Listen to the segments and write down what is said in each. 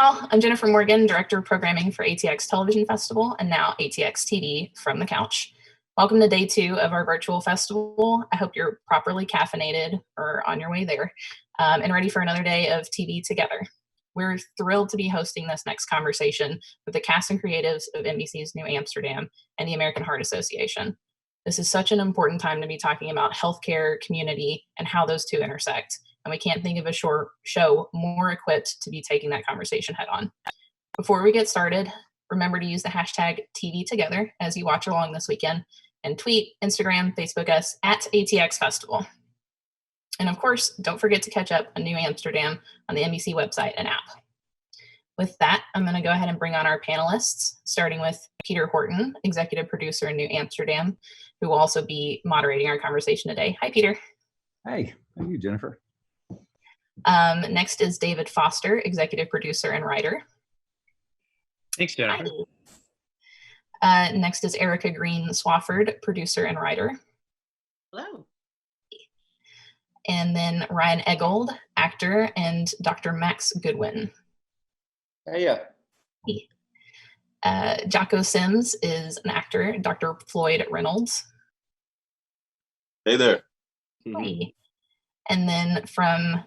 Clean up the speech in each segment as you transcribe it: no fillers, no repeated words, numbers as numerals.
y'all, I'm Jennifer Morgan, Director of Programming for ATX Television Festival and now ATX TV from the couch. Welcome to day 2 of our virtual festival. I hope you're properly caffeinated or on your way there and ready for another day of TV together. We're thrilled to be hosting this next conversation with the cast and creatives of NBC's New Amsterdam and the American Heart Association. This is such an important time to be talking about healthcare, community, and how those two intersect. And we can't think of a show more equipped to be taking that conversation head on. Before we get started, remember to use the hashtag TV Together as you watch along this weekend, and tweet, Instagram, Facebook us at ATX Festival. And of course, don't forget to catch up on New Amsterdam on the NBC website and app. With that, I'm going to go ahead and bring on our panelists, starting with Peter Horton, executive producer in New Amsterdam, who will also be moderating our conversation today. Hi, Peter. Hey, how are you, Jennifer? Next is David Foster, executive producer and writer. Thanks, Jennifer. Next is Erika Green Swafford, producer and writer. Hello. And then Ryan Eggold, actor, and Dr. Max Goodwin. Hey, Jocko Sims is an actor, Dr. Floyd Reynolds. Hey there. Hi. And then from,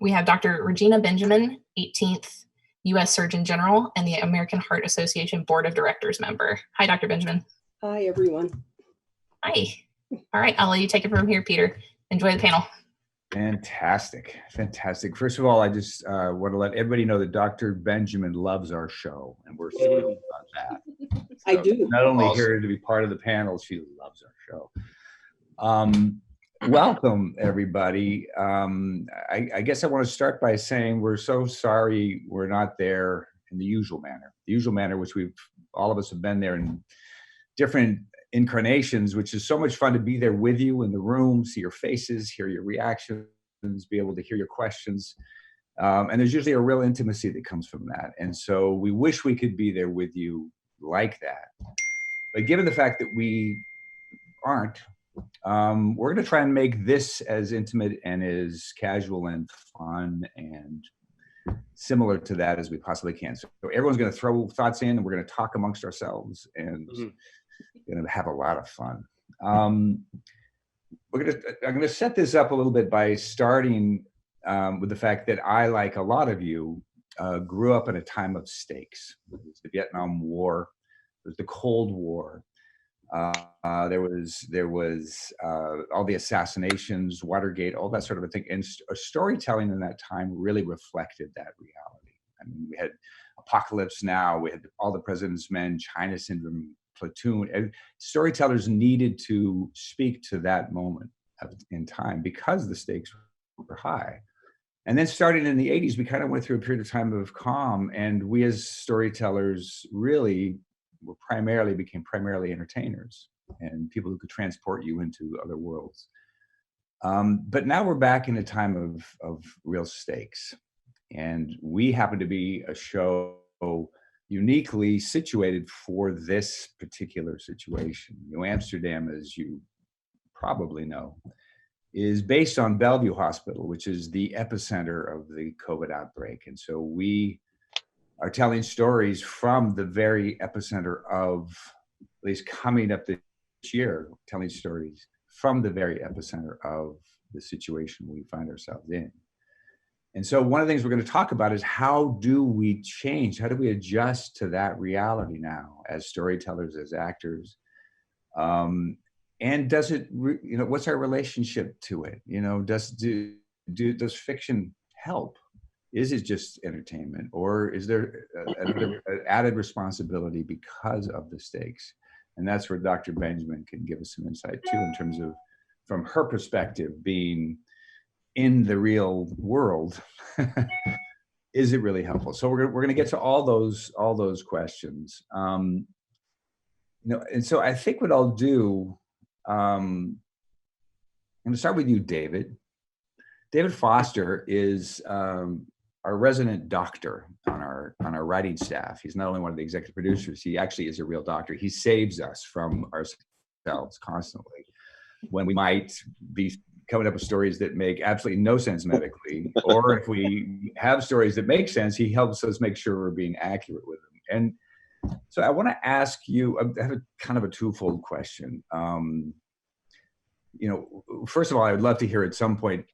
we have Dr. Regina Benjamin, 18th U.S. Surgeon General and the American Heart Association Board of Directors member. Hi, Dr. Benjamin. Hi, everyone. Hi. All right, I'll let you take it from here, Peter. Enjoy the panel. Fantastic. First of all, I just want to let everybody know that Dr. Benjamin loves our show, and we're thrilled about that. I do. Not only here to be part of the panel, she loves our show. Welcome, everybody. I guess I want to start by saying we're so sorry we're not there in the usual manner. The usual manner, which all of us have been there in different incarnations, which is so much fun to be there with you in the room, see your faces, hear your reactions, be able to hear your questions. And there's usually a real intimacy that comes from that. And so we wish we could be there with you like that. But given the fact that we aren't, we're going to try and make this as intimate and as casual and fun and similar to that as we possibly can. So everyone's going to throw thoughts in, and we're going to talk amongst ourselves and going to have a lot of fun. I'm going to set this up a little bit by starting with the fact that I, like a lot of you, grew up in a time of stakes. It was the Vietnam War, it was the Cold War. There was all the assassinations, Watergate, all that sort of a thing. And storytelling in that time really reflected that reality. I mean, we had Apocalypse Now, we had All the President's Men, China Syndrome, Platoon. And storytellers needed to speak to that moment in time because the stakes were high. And then starting in the 80s, we kind of went through a period of time of calm, and we as storytellers really became primarily entertainers and people who could transport you into other worlds. But now we're back in a time of real stakes. And we happen to be a show uniquely situated for this particular situation. New Amsterdam, as you probably know, is based on Bellevue Hospital, which is the epicenter of the COVID outbreak. And so we are telling stories from the very epicenter of, at least coming up this year, telling stories from the very epicenter of the situation we find ourselves in. And so one of the things we're going to talk about is how do we change? How do we adjust to that reality now as storytellers, as actors? And does it, what's our relationship to it? Does fiction help? Is it just entertainment, or is there an added responsibility because of the stakes? And that's where Dr. Benjamin can give us some insight too, in terms of, from her perspective, being in the real world, is it really helpful? So we're going to get to all those questions. And so I think what I'll do, I'm going to start with you, David. David Foster is our resident doctor on our writing staff. He's not only one of the executive producers, he actually is a real doctor. He saves us from ourselves constantly when we might be coming up with stories that make absolutely no sense medically, or if we have stories that make sense, he helps us make sure we're being accurate with them. And so I want to ask you, I have a kind of a twofold question. First of all, I would love to hear at some point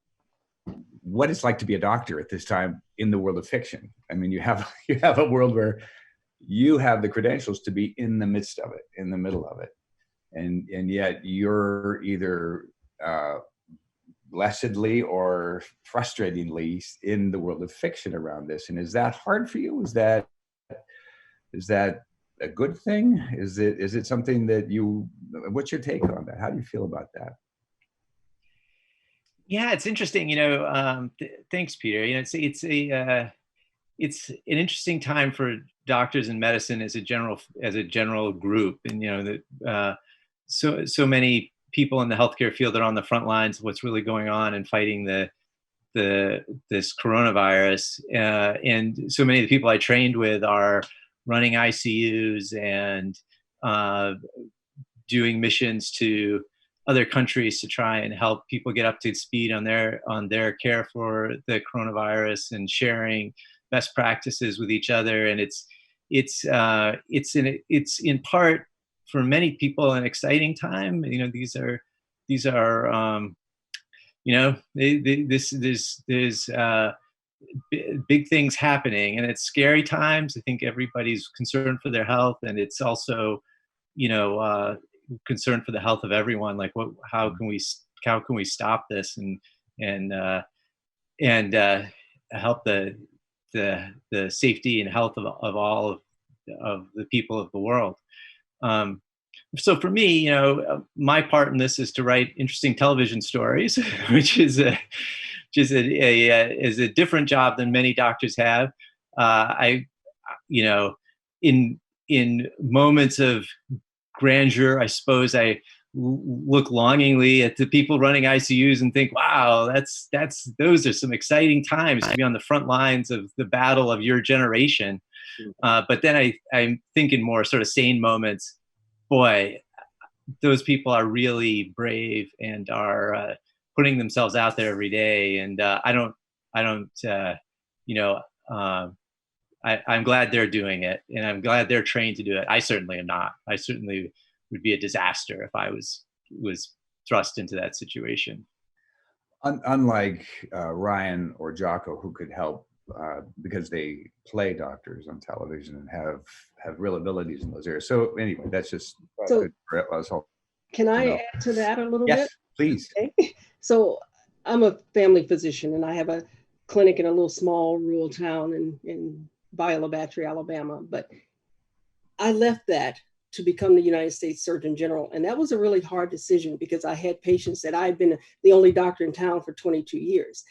what it's like to be a doctor at this time in the world of fiction. I mean, you have a world where you have the credentials to be in the midst of it, in the middle of it, and yet you're either blessedly or frustratingly in the world of fiction around this. And is that hard for you? Is that a good thing? Is it something that what's your take on that? How do you feel about that? Yeah, it's interesting. Thanks, Peter. It's an interesting time for doctors in medicine as a general group, and so many people in the healthcare field are on the front lines of what's really going on and fighting this coronavirus. And so many of the people I trained with are running ICUs and doing missions to other countries to try and help people get up to speed on their care for the coronavirus and sharing best practices with each other. And it's in part for many people an exciting time. There's big things happening, and it's scary times. I think everybody's concerned for their health, and it's also concern for the health of everyone. Like, how can we stop this and help the safety and health of all of the people of the world. So for me, my part in this is to write interesting television stories, which is a different job than many doctors have. In moments of grandeur, I suppose I look longingly at the people running ICUs and think, wow, those are some exciting times to be on the front lines of the battle of your generation. But then I'm thinking more sort of sane moments. Boy, those people are really brave and are putting themselves out there every day. And I'm glad they're doing it, and I'm glad they're trained to do it. I certainly am not. I certainly would be a disaster if I was thrust into that situation. Unlike Ryan or Jocko, who could help because they play doctors on television and have real abilities in those areas. So anyway, that's just good for us all. Can I add to that a little bit? Yes, please. Okay. So I'm a family physician, and I have a clinic in a little small rural town in Viola Battery, Alabama. But I left that to become the United States Surgeon General. And that was a really hard decision because I had patients that I had been the only doctor in town for 22 years.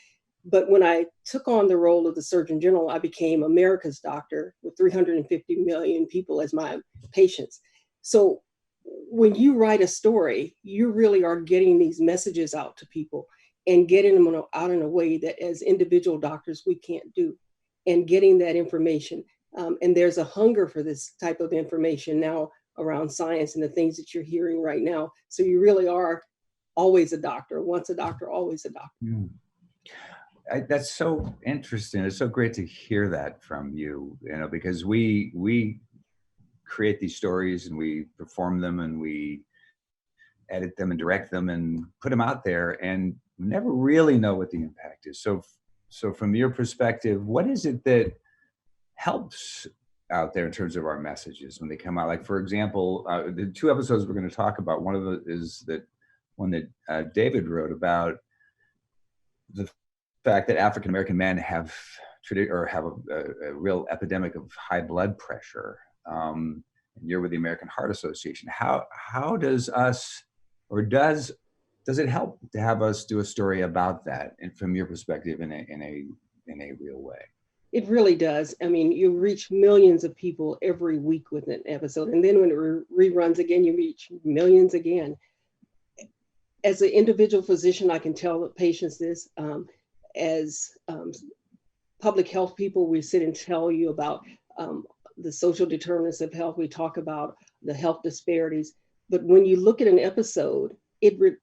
But when I took on the role of the Surgeon General, I became America's doctor with 350 million people as my patients. So when you write a story, you really are getting these messages out to people and getting them out in a way that as individual doctors, we can't do, and getting that information. And there's a hunger for this type of information now around science and the things that you're hearing right now. So you really are always a doctor. Once a doctor, always a doctor. Mm. That's so interesting. It's so great to hear that from you, because we create these stories and we perform them and we edit them and direct them and put them out there and never really know what the impact is. So from your perspective, what is it that helps out there in terms of our messages when they come out? Like, for example, the two episodes we're going to talk about, one of them is that one that David wrote about the fact that African American men have a real epidemic of high blood pressure. And you're with the American Heart Association. How does it help to have us do a story about that, and from your perspective, in a real way? It really does. I mean, you reach millions of people every week with an episode, and then when it reruns again, you reach millions again. As an individual physician, I can tell the patients this. As public health people, we sit and tell you about the social determinants of health. We talk about the health disparities. But when you look at an episode,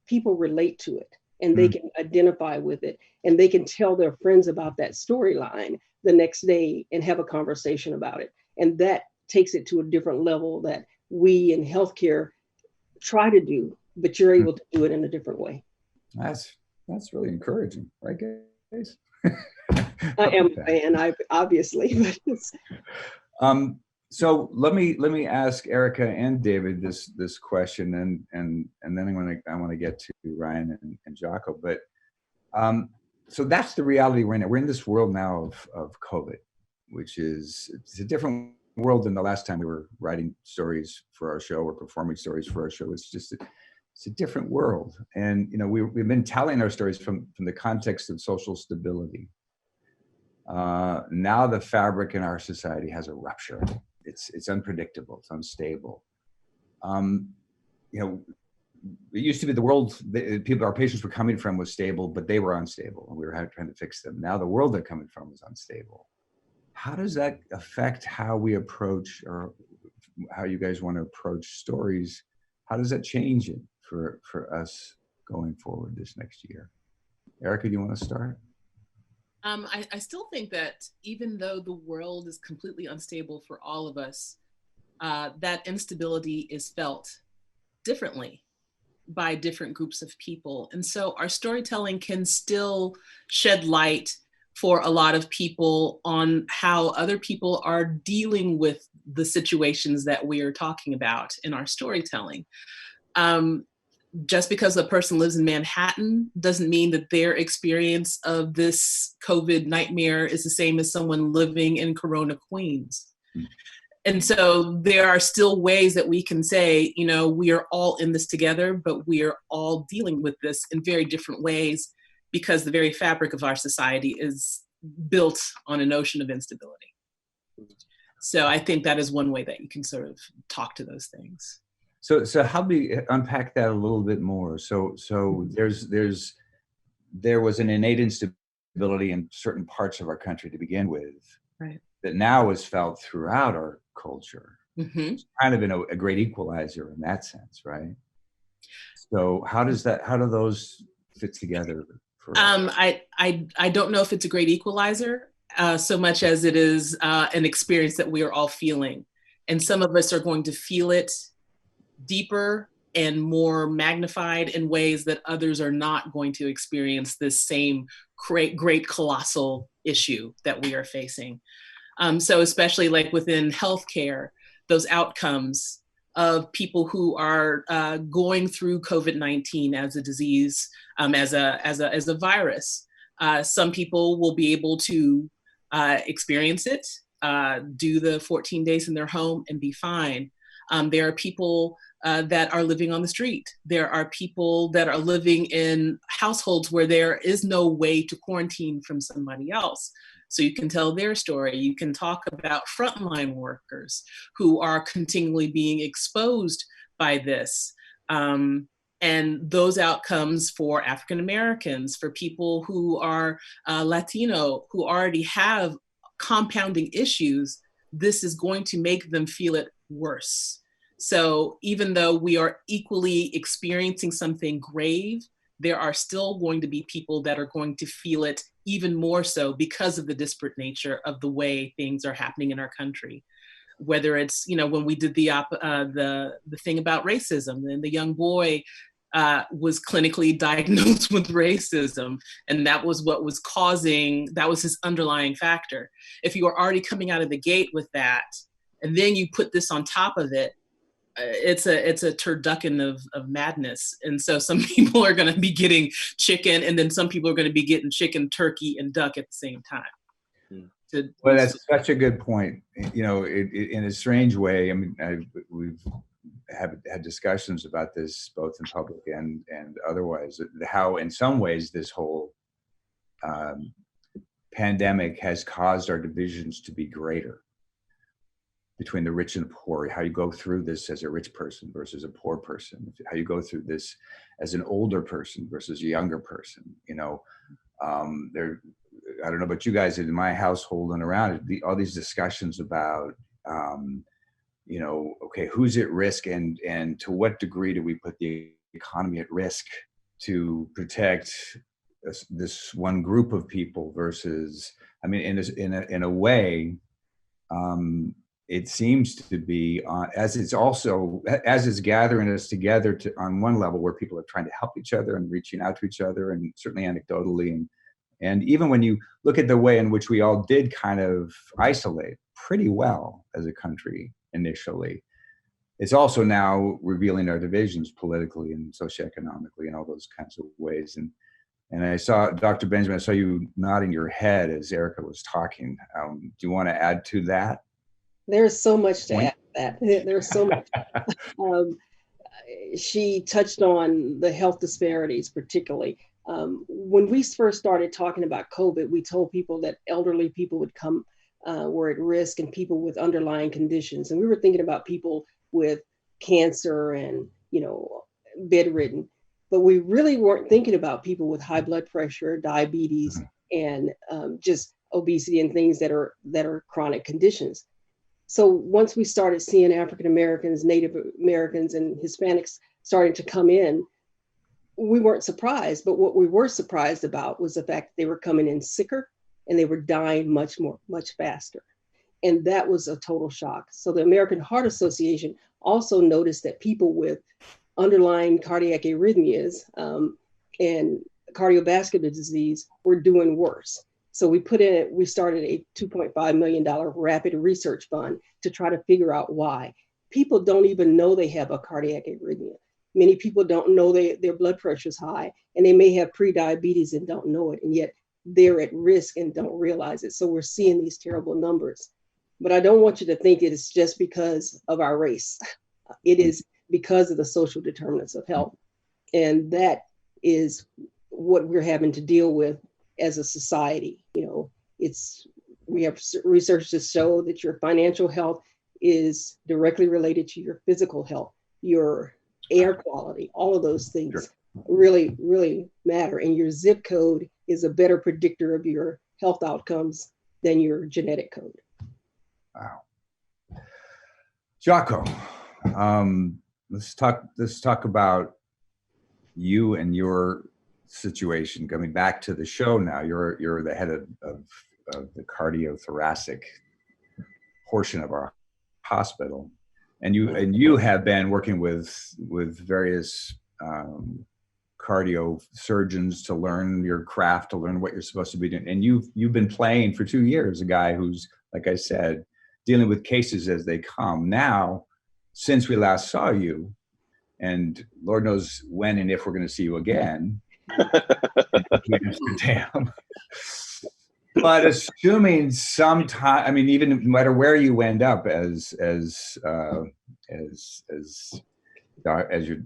people relate to it. and they can identify with it, and they can tell their friends about that storyline the next day and have a conversation about it. And that takes it to a different level that we in healthcare try to do, but you're able to do it in a different way. That's really encouraging, right, guys? I am a fan, obviously. But it's... So let me ask Erika and David this question, and then I want to get to Ryan and Jocko. But so that's the reality we're in. We're in this world now of COVID, which it's a different world than the last time we were writing stories for our show or performing stories for our show. It's a different world, and we've been telling our stories from the context of social stability. Now the fabric in our society has a rupture. It's unpredictable. It's unstable. It used to be the world our patients were coming from was stable, but they were unstable, and we were trying to fix them. Now the world they're coming from is unstable. How does that affect how we approach, or how you guys want to approach stories? How does that change it for us going forward this next year? Erika, do you want to start? I still think that even though the world is completely unstable for all of us, that instability is felt differently by different groups of people. And so our storytelling can still shed light for a lot of people on how other people are dealing with the situations that we are talking about in our storytelling. Just because a person lives in Manhattan doesn't mean that their experience of this COVID nightmare is the same as someone living in Corona, Queens. And so there are still ways that we can say, we are all in this together, but we are all dealing with this in very different ways, because the very fabric of our society is built on a notion of instability. So I think that is one way that you can sort of talk to those things. So help me unpack that a little bit more. So there was an innate instability in certain parts of our country to begin with, right, that now is felt throughout our culture. Mm-hmm. It's kind of a great equalizer in that sense, right? So how do those fit together for us? I don't know if it's a great equalizer so much as it is an experience that we are all feeling. And some of us are going to feel it deeper and more magnified in ways that others are not going to experience this same great colossal issue that we are facing. So especially like within healthcare, those outcomes of people who are going through COVID-19 as a disease, as a virus. Some people will be able to experience it, do the 14 days in their home and be fine. There are people that are living on the street. There are people that are living in households where there is no way to quarantine from somebody else. So you can tell their story. You can talk about frontline workers who are continually being exposed by this. And those outcomes for African Americans, for people who are Latino, who already have compounding issues, this is going to make them feel it worse. So even though we are equally experiencing something grave, there are still going to be people that are going to feel it even more so because of the disparate nature of the way things are happening in our country. Whether it's, when we did the thing about racism, and the young boy was clinically diagnosed with racism, and that was what was that was his underlying factor. If you are already coming out of the gate with that, and then you put this on top of it, it's a turducken of madness. And so some people are going to be getting chicken, and then some people are going to be getting chicken, turkey, and duck at the same time. Well, that's such a good point. In a strange way, I mean, we've had discussions about this both in public and otherwise, how in some ways this whole pandemic has caused our divisions to be greater between the rich and poor, how you go through this as a rich person versus a poor person, how you go through this as an older person versus a younger person. I don't know about you guys, in my household and around it, all these discussions about, okay, who's at risk and to what degree do we put the economy at risk to protect this one group of people versus, I mean, in a way, it seems to be as it's gathering us together on one level where people are trying to help each other and reaching out to each other, and certainly anecdotally, and even when you look at the way in which we all did kind of isolate pretty well as a country initially, it's also now revealing our divisions politically and socioeconomically and all those kinds of ways. And I saw, Dr. Benjamin, I saw you nodding your head as Erika was talking. Do you want to add to that? There's so much to add to that. There's so much. She touched on the health disparities, particularly. When we first started talking about COVID, we told people that elderly people would come, were at risk, and people with underlying conditions. And we were thinking about people with cancer and, bedridden. But we really weren't thinking about people with high blood pressure, diabetes, and just obesity and things that are chronic conditions. So once we started seeing African Americans, Native Americans, and Hispanics starting to come in, we weren't surprised. But what we were surprised about was the fact that they were coming in sicker and they were dying much faster. And that was a total shock. So the American Heart Association also noticed that people with underlying cardiac arrhythmias and cardiovascular disease were doing worse. So we started a $2.5 million rapid research fund to try to figure out why. People don't even know they have a cardiac arrhythmia. Many people don't know their blood pressure is high, and they may have pre-diabetes and don't know it, and yet they're at risk and don't realize it. So we're seeing these terrible numbers. But I don't want you to think it is just because of our race. It is because of the social determinants of health. And that is what we're having to deal with as a society. We have research to show that your financial health is directly related to your physical health, your air quality, all of those things really, really matter. And your zip code is a better predictor of your health outcomes than your genetic code. Wow. Jocko, let's talk about you and your situation. Coming back to the show now, you're the head of the cardiothoracic portion of our hospital, and you have been working with various cardio surgeons to learn your craft, to learn what you're supposed to be doing. And you've been playing for 2 years, a guy who's, like I said, dealing with cases as they come. Now, since we last saw you, and Lord knows when and if we're going to see you again in Amsterdam. But assuming sometime, I mean, even no matter where you end up as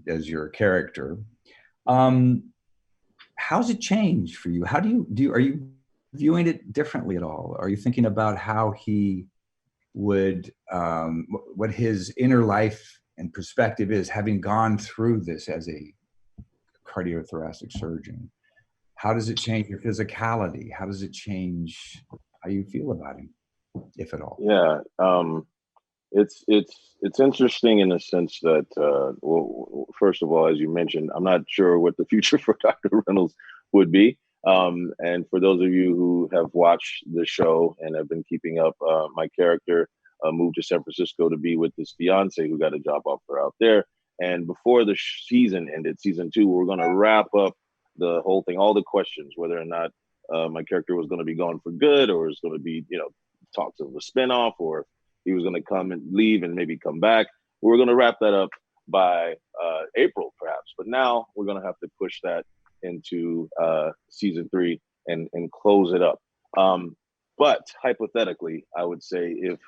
your character, how's it changed for you? How do you are you viewing it differently at all? Are you thinking about how he would, what his inner life and perspective is, having gone through this as a cardiothoracic surgeon? How does it change your physicality? How does it change how you feel about him, if at all? Yeah, it's interesting in the sense that, well, first of all, as you mentioned, I'm not sure what the future for Dr. Reynolds would be. And for those of you who have watched the show and have been keeping up, my character moved to San Francisco to be with his fiance who got a job offer out there. And before the season ended, season 2, we were going to wrap up the whole thing, all the questions, whether or not my character was going to be gone for good, or is going to be, talks of a spinoff, or he was going to come and leave and maybe come back. We were going to wrap that up by April, perhaps. But now we're going to have to push that into season 3 and close it up. But hypothetically, I would say if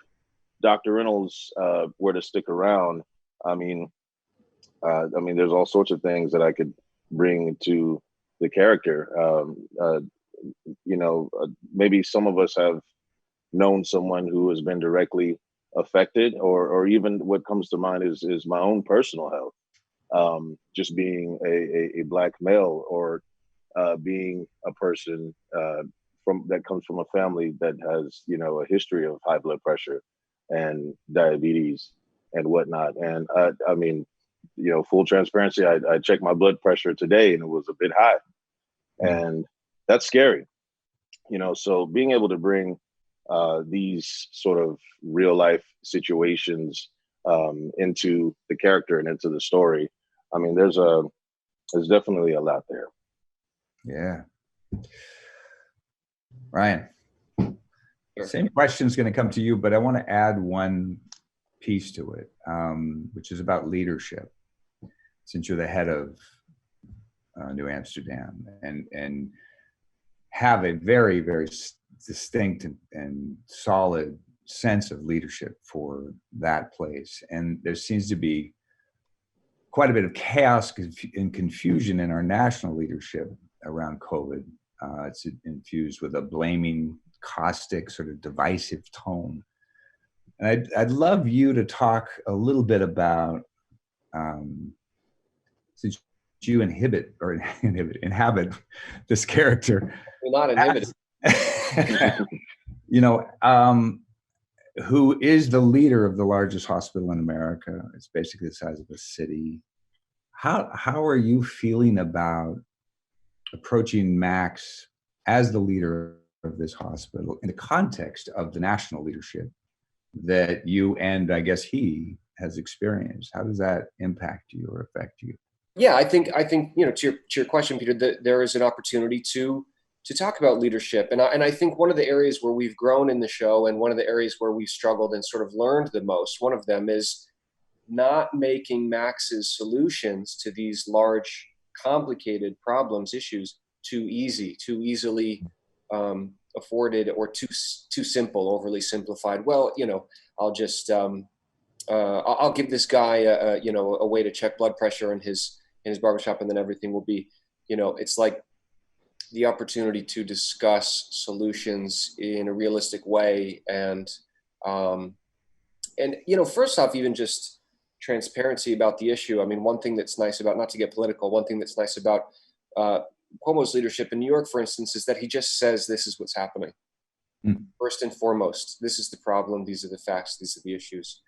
Dr. Reynolds were to stick around, I mean, there's all sorts of things that I could bring to the character. Maybe some of us have known someone who has been directly affected, or even what comes to mind is my own personal health. Just being a Black male, or being a person that comes from a family that has, a history of high blood pressure and diabetes and whatnot. And full transparency, I checked my blood pressure today and it was a bit high, and that's scary. So being able to bring these sort of real life situations into the character and into the story, I mean, there's definitely a lot there. Yeah. Ryan, same question is going to come to you, but I want to add one piece to it, which is about leadership. Since you're the head of New Amsterdam and have a very, very distinct and solid sense of leadership for that place. And there seems to be quite a bit of chaos and confusion in our national leadership around COVID. It's infused with a blaming, caustic, sort of divisive tone. And I'd love you to talk a little bit about, since you inhabit this character. We're not inhibited. Who is the leader of the largest hospital in America? It's basically the size of a city. How are you feeling about approaching Max as the leader of this hospital in the context of the national leadership that you and I guess he has experienced? How does that impact you or affect you? Yeah, I think to your question, Peter, that there is an opportunity to talk about leadership, and I think one of the areas where we've grown in the show, and one of the areas where we've struggled and sort of learned the most, one of them is not making Max's solutions to these large, complicated problems, issues, too easily afforded, or too simple, overly simplified. Well, I'll just I'll give this guy a way to check blood pressure in his barbershop, and then everything will be, it's like the opportunity to discuss solutions in a realistic way, and first off, even just transparency about the issue. I mean, one thing that's nice about, not to get political, one thing that's nice about Cuomo's leadership in New York, for instance, is that he just says this is what's happening. First and foremost, this is the problem, these are the facts, these are the issues.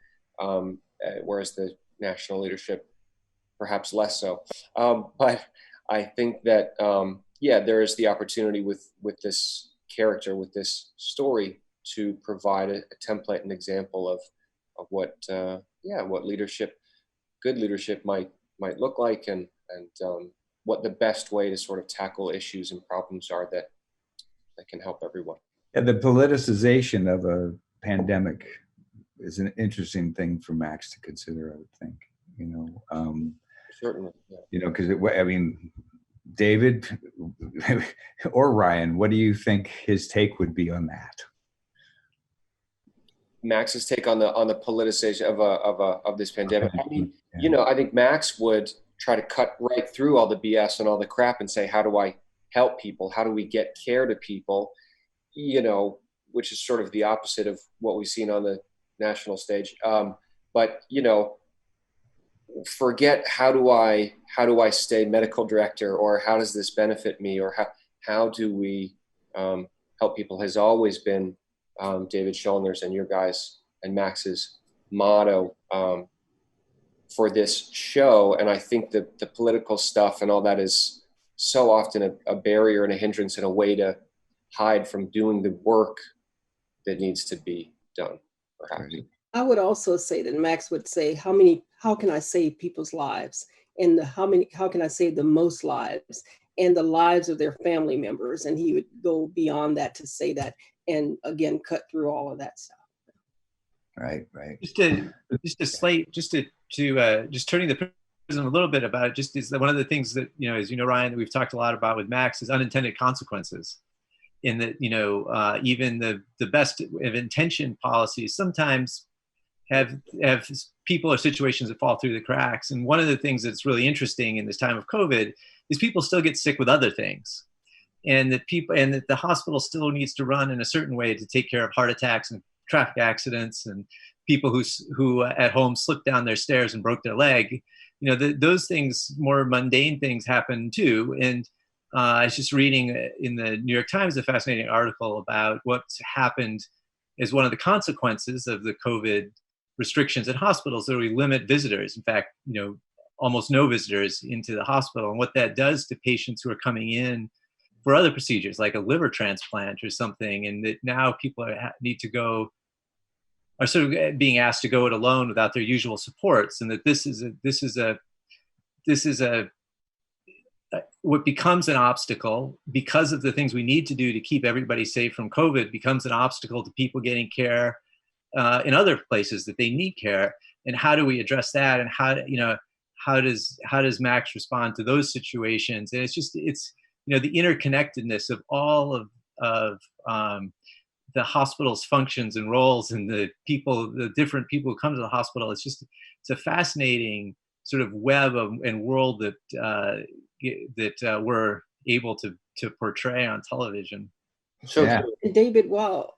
Whereas the national leadership, perhaps less so. But I think that, there is the opportunity with this character, with this story, to provide a template, an example of what leadership, good leadership might look like, and what the best way to sort of tackle issues and problems are that can help everyone. Yeah, the politicization of a pandemic is an interesting thing for Max to consider, I would think. Certainly. Yeah. Because David or Ryan, what do you think his take would be on that? Max's take on the politicization of this pandemic. I mean, I think Max would try to cut right through all the BS and all the crap and say, how do I help people? How do we get care to people? Which is sort of the opposite of what we've seen on the national stage. But forget how do I stay medical director, or how does this benefit me, or how do we help people, has always been David Schulner's and your guys and Max's motto for this show. And I think that the political stuff and all that is so often a barrier and a hindrance and a way to hide from doing the work that needs to be done, perhaps. I would also say that Max would say, how can I save people's lives? And how can I save the most lives, and the lives of their family members? And he would go beyond that to say that, and again, cut through all of that stuff. Right. Just turning the prism a little bit about it, just is one of the things that, as Ryan, that we've talked a lot about with Max is unintended consequences. In that, even the best of intention policies sometimes have people or situations that fall through the cracks. And one of the things that's really interesting in this time of COVID is people still get sick with other things, and that the hospital still needs to run in a certain way to take care of heart attacks and traffic accidents and people who at home slipped down their stairs and broke their leg. Those things, more mundane things, happen too. And I was just reading in the New York Times a fascinating article about what's happened as one of the consequences of the COVID restrictions at hospitals, that we limit visitors. In fact, almost no visitors into the hospital, and what that does to patients who are coming in for other procedures like a liver transplant or something, and that now people need to go, are sort of being asked to go it alone without their usual supports, and that this is what becomes an obstacle because of the things we need to do to keep everybody safe from COVID, becomes an obstacle to people getting care in other places that they need care. And how do we address that? And how does Max respond to those situations? And it's the interconnectedness of all of the hospital's functions and roles, and the different people who come to the hospital. It's a fascinating sort of web and world that we're able to portray on television. So Yeah. David, while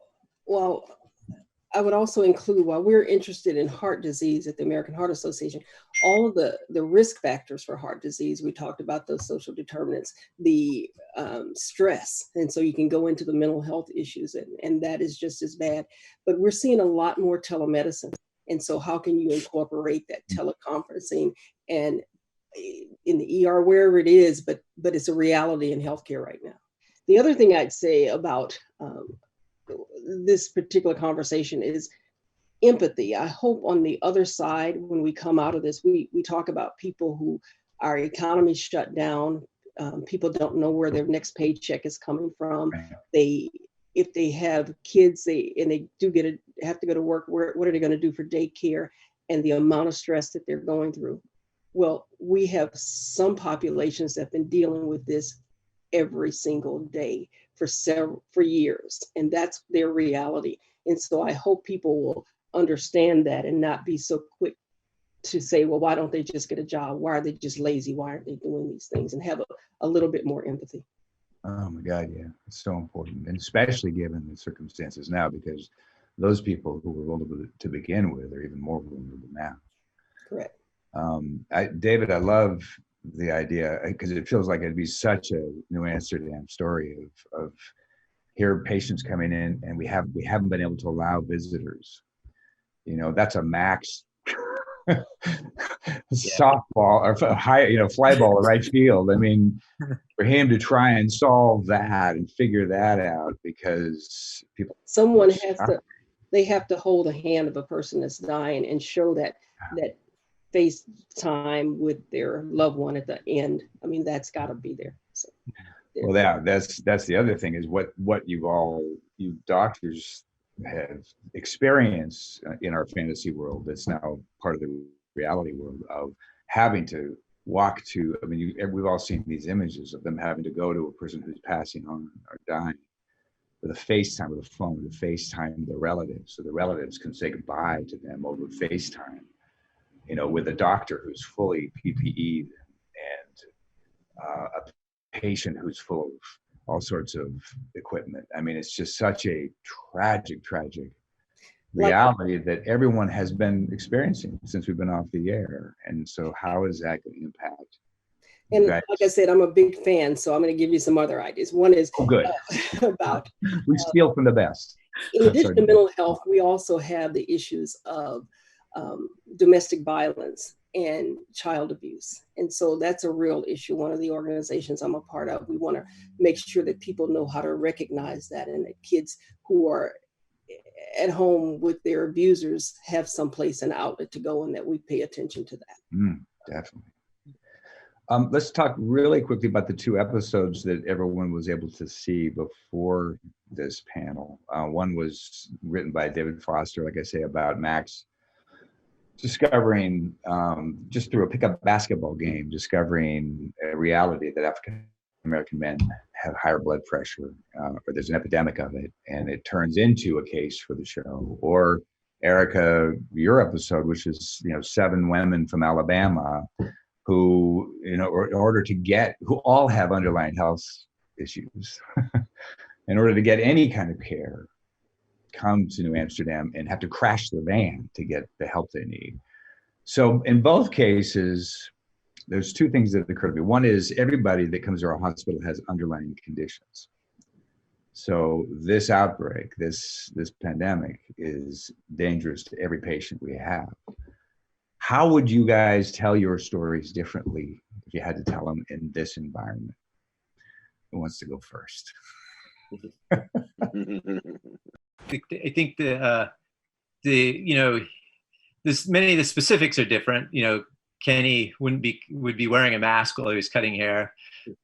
I would also include, while we're interested in heart disease at the American Heart Association, all of the risk factors for heart disease, we talked about those social determinants, the stress. And so you can go into the mental health issues, and that is just as bad. But we're seeing a lot more telemedicine. And so how can you incorporate that teleconferencing and in the ER, wherever it is, but it's a reality in healthcare right now. The other thing I'd say about this particular conversation is empathy. I hope on the other side, when we come out of this, we talk about people who our economy shut down. People don't know where their next paycheck is coming from. If they have kids, they do have to go to work. What are they going to do for daycare, and the amount of stress that they're going through? Well, we have some populations that have been dealing with this every single day for years, and that's their reality. And so I hope people will understand that and not be so quick to say, well, why don't they just get a job? Why are they just lazy? Why aren't they doing these things? And have a little bit more empathy. Oh my God, yeah, it's so important, and especially given the circumstances now, because those people who were vulnerable to begin with are even more vulnerable now. Correct. David, I love the idea, because it feels like it'd be such a New Amsterdam story of here patients coming in, and we haven't been able to allow visitors. That's a Max softball or fly ball in right field. I mean, for him to try and solve that and figure that out, because someone they have to hold the hand of a person that's dying and show that face time with their loved one at the end. I mean, that's got to be there. So, well, that's the other thing, is what you doctors have experienced in our fantasy world that's now part of the reality world of having to walk to. I mean, we've all seen these images of them having to go to a person who's passing on or dying with a FaceTime, with a phone, to FaceTime their relatives, so the relatives can say goodbye to them over FaceTime. With a doctor who's fully PPE'd and a patient who's full of all sorts of equipment. I mean, it's just such a tragic reality that everyone has been experiencing since we've been off the air. And so how is that going to impact? And like I said, I'm a big fan, so I'm going to give you some other ideas. One is good. About we steal from the best. In addition to mental health, we also have the issues of domestic violence and child abuse. And so that's a real issue. One of the organizations I'm a part of, we want to make sure that people know how to recognize that, and that kids who are at home with their abusers have someplace, an outlet to go, and that we pay attention to that. Definitely. Let's talk really quickly about the 2 episodes that everyone was able to see before this panel. One was written by David Foster, like I say, about Max discovering, just through a pickup basketball game, discovering a reality that African American men have higher blood pressure, or there's an epidemic of it, and it turns into a case for the show. Or Erika, your episode, which is 7 women from Alabama who, in order to who all have underlying health issues, in order to get any kind of care, come to New Amsterdam and have to crash the van to get the help they need. So in both cases, there's 2 things that occur to me. One is everybody that comes to our hospital has underlying conditions. So this outbreak, this pandemic is dangerous to every patient we have. How would you guys tell your stories differently if you had to tell them in this environment? Who wants to go first? I think many of the specifics are different. Kenny would be wearing a mask while he was cutting hair.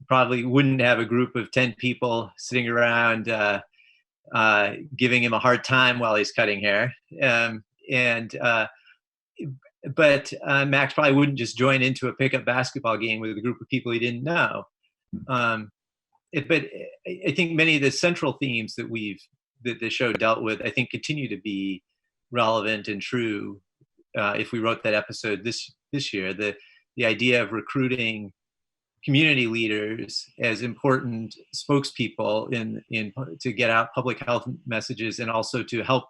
Probably wouldn't have a group of 10 people sitting around giving him a hard time while he's cutting hair. But Max probably wouldn't just join into a pickup basketball game with a group of people he didn't know. But I think many of the central themes that the show dealt with, I think, continue to be relevant and true. If we wrote that episode this year, the idea of recruiting community leaders as important spokespeople to get out public health messages, and also to help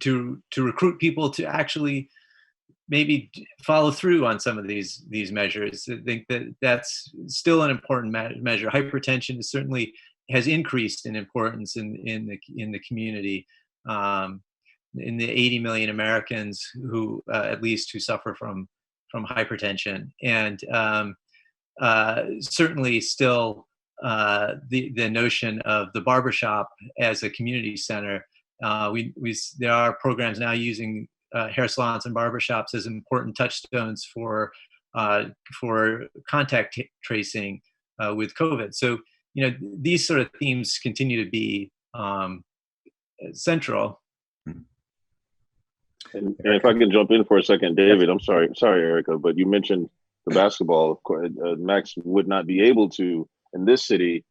to recruit people to actually maybe follow through on some of these measures. I think that's still an important measure. Hypertension certainly has increased in importance in the community. In the 80 million Americans who at least who suffer from hypertension, and certainly still the notion of the barbershop as a community center. There are programs now using hair salons and barbershops as important touchstones for contact tracing with COVID. So these sort of themes continue to be central. And if I can jump in for a second, David, I'm sorry, Erika, but you mentioned the basketball. Of course, Max would not be able to in this city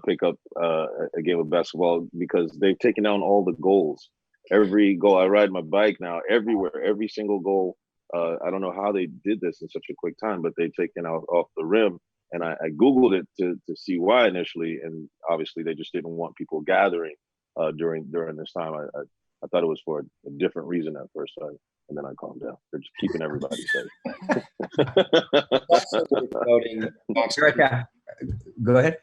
pick up a game of basketball because they've taken down all the goals. Every goal, I ride my bike now everywhere, every single goal. I don't know how they did this in such a quick time, but they've taken out off the rim. And I Googled it to see why initially, and obviously they just didn't want people gathering during this time. I thought it was for a different reason at first, and then I calmed down. They're just keeping everybody safe. Erika, go ahead.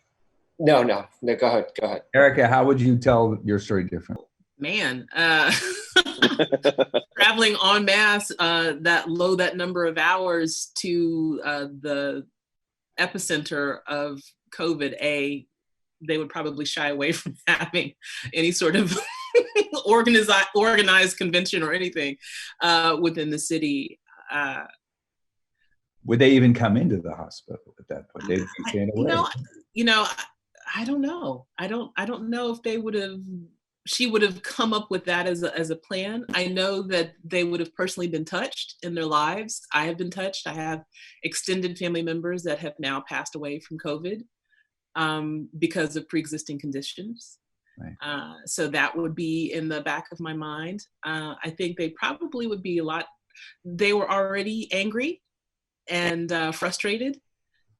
No, go ahead. Erika, how would you tell your story different? Man, traveling en masse, that number of hours to the epicenter of COVID, they would probably shy away from having any sort of organized convention or anything within the city. Would they even come into the hospital at that point? They'd be staying away. I don't know. I don't know if she would have come up with that as a plan. I know that they would have personally been touched in their lives. I have been touched. I have extended family members that have now passed away from COVID because of pre-existing conditions. Right. So that would be in the back of my mind. I think they probably would be they were already angry and frustrated.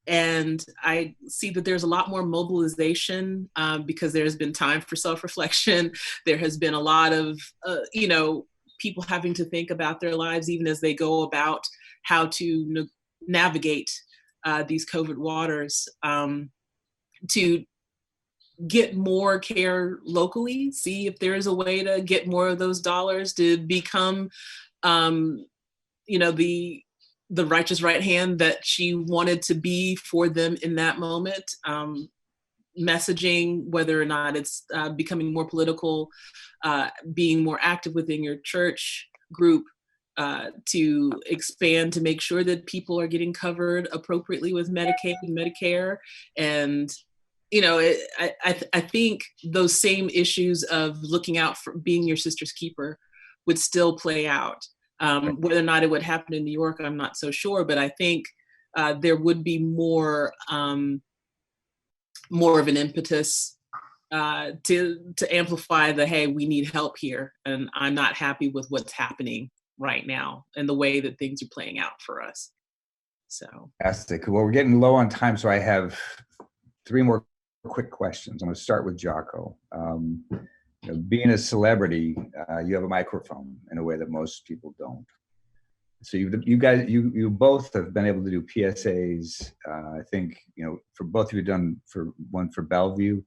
And I see that there's a lot more mobilization because there's been time for self-reflection. There has been a lot of, people having to think about their lives, even as they go about how to navigate these COVID waters, to get more care locally, see if there is a way to get more of those dollars to become, the righteous right hand that she wanted to be for them in that moment. Messaging, whether or not it's becoming more political, being more active within your church group, to expand to make sure that people are getting covered appropriately with Medicaid and Medicare. And I think those same issues of looking out for being your sister's keeper would still play out. Whether or not it would happen in New York, I'm not so sure, but I think there would be more of an impetus to amplify hey, we need help here, and I'm not happy with what's happening right now and the way that things are playing out for us. So fantastic. Well, we're getting low on time, so I have 3 more quick questions. I'm going to start with Jocko. Being a celebrity, you have a microphone in a way that most people don't. So you both have been able to do PSAs. I think for both of you done for one for Bellevue.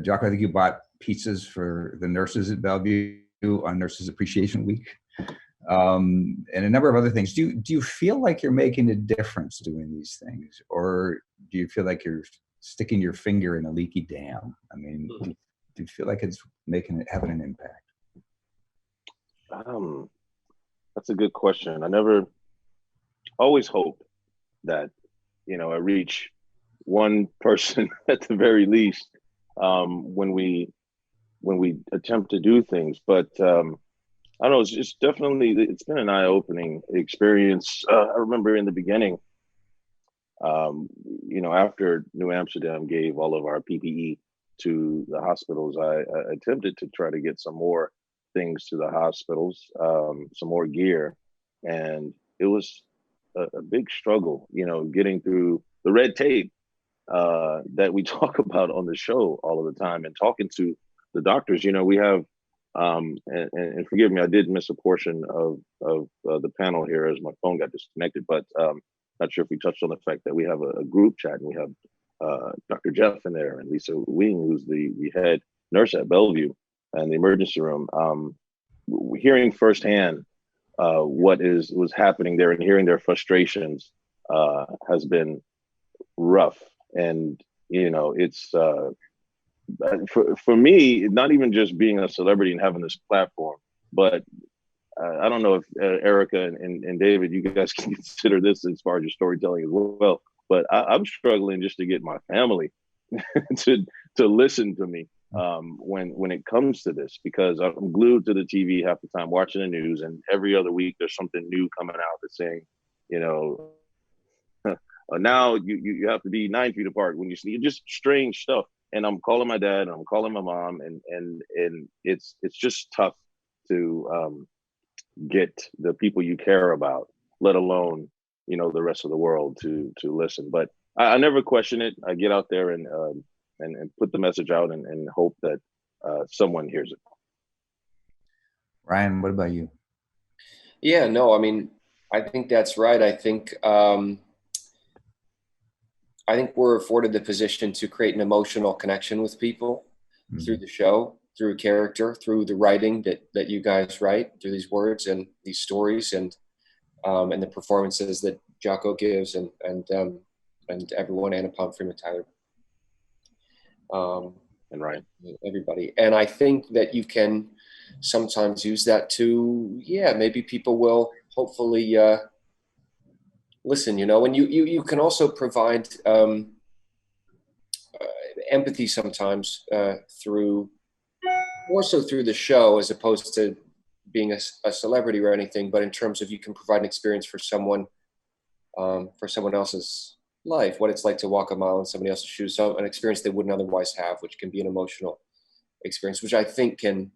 Jocko, I think you bought pizzas for the nurses at Bellevue on Nurses Appreciation Week. and a number of other things. Do you feel like you're making a difference doing these things, or do you feel like you're sticking your finger in a leaky dam? I mean, do you feel like it's having an impact? That's a good question. I always hope that, I reach one person at the very least when we attempt to do things. But I don't know, it's been an eye-opening experience. I remember in the beginning, after New Amsterdam gave all of our PPE to the hospitals, I attempted to try to get some more things to the hospitals, some more gear. And it was a big struggle, getting through the red tape that we talk about on the show all of the time, and talking to the doctors. We have, and forgive me, I did miss a portion of the panel here as my phone got disconnected, but not sure if we touched on the fact that we have a group chat, and we have Dr. Jeff in there and Lisa Wing, who's the head nurse at Bellevue and the emergency room, hearing firsthand what was happening there and hearing their frustrations has been rough. And it's for me, not even just being a celebrity and having this platform, but I don't know if Erika and David, you guys can consider this as far as your storytelling as well, but I'm struggling just to get my family to listen to me when it comes to this, because I'm glued to the TV half the time watching the news, and every other week there's something new coming out that's saying, now you have to be 9 feet apart when you see just strange stuff. And I'm calling my dad and I'm calling my mom, and it's just tough to get the people you care about, let alone the rest of the world to listen. But I never question it. I get out there and put the message out and hope that someone hears it. Ryan, what about you? Yeah, no, I mean, I think that's right. I think we're afforded the position to create an emotional connection with people through the show, through character, through the writing that you guys write, through these words and these stories, and the performances that Jocko gives, and everyone, Anna Palm, Freeman, Tyler, and Ryan, everybody. And I think that you can sometimes use that to, maybe people will hopefully listen, and you can also provide empathy sometimes more so through the show, as opposed to being a celebrity or anything, but in terms of you can provide an experience for someone else's life, what it's like to walk a mile in somebody else's shoes, so an experience they wouldn't otherwise have, which can be an emotional experience, which I think can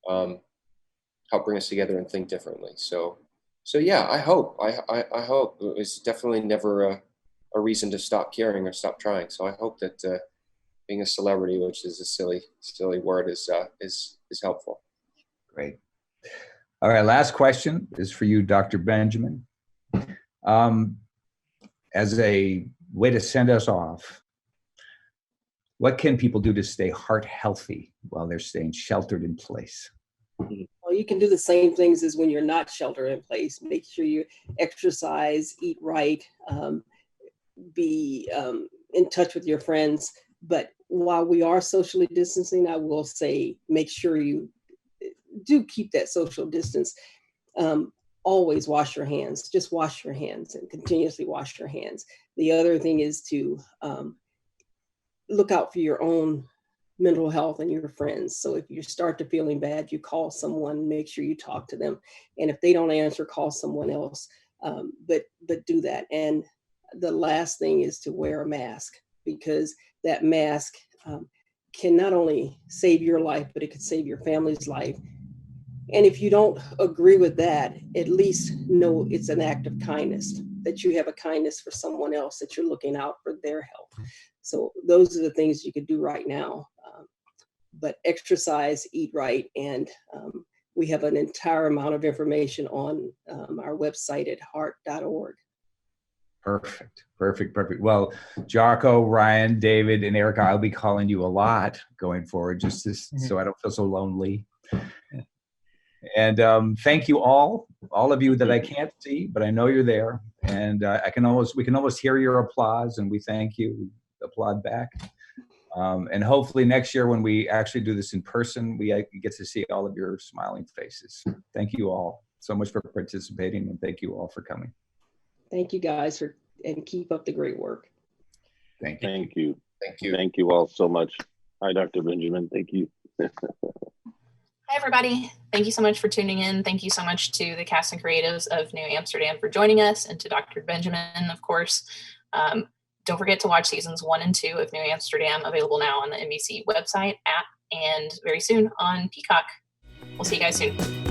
help bring us together and think differently. So yeah, I hope it's definitely never a reason to stop caring or stop trying. So I hope that being a celebrity, which is a silly word, is helpful. Great. All right, last question is for you, Dr. Benjamin. As a way to send us off, what can people do to stay heart healthy while they're staying sheltered in place? Well, you can do the same things as when you're not sheltered in place. Make sure you exercise, eat right, be in touch with your friends. But while we are socially distancing, I will say, make sure you do keep that social distance. Always wash your hands. Just wash your hands and continuously wash your hands. The other thing is to look out for your own mental health and your friends. So if you start to feeling bad, you call someone, make sure you talk to them. And if they don't answer, call someone else. But do that. And the last thing is to wear a mask, because that mask can not only save your life, but it could save your family's life. And if you don't agree with that, at least know it's an act of kindness, that you have a kindness for someone else, that you're looking out for their health. So those are the things you could do right now. But exercise, eat right, and we have an entire amount of information on our website at heart.org. Perfect. Well, Jocko, Ryan, David, and Erika, I'll be calling you a lot going forward, just so I don't feel so lonely. And thank you all of you that I can't see, but I know you're there. And we can almost hear your applause, and we thank you. We applaud back. And hopefully next year when we actually do this in person, we get to see all of your smiling faces. Thank you all so much for participating, and thank you all for coming. Thank you guys and keep up the great work. Thank you. Thank you. Thank you. Thank you all so much. Hi, Dr. Benjamin. Thank you. Hi, everybody. Thank you so much for tuning in. Thank you so much to the cast and creatives of New Amsterdam for joining us, and to Dr. Benjamin, of course. Don't forget to watch seasons 1 and 2 of New Amsterdam, available now on the NBC website, app, and very soon on Peacock. We'll see you guys soon.